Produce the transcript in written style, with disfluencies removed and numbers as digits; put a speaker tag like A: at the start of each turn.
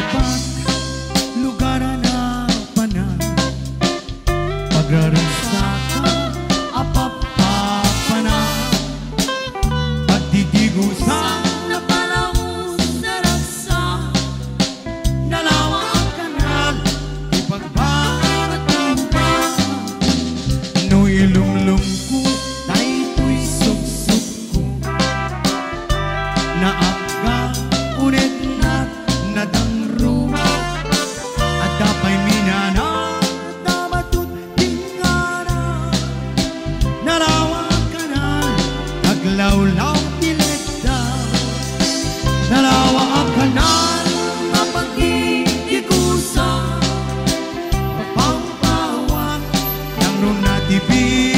A: ibang lugar na panan. Pagrarasaka apapapana, pagdidigusa na panahon sa raksa, dalawa ang kanal, ipagbabatumba. No ilumlum ko, dahito'y suksok ko, naapga ulit na nadangro, at dapay minana damatut tingara, nalawa ang kanal, naglawlaw dilekta, nalawa ang kanal, napag-iigusa, papampawag ng ron na tibig.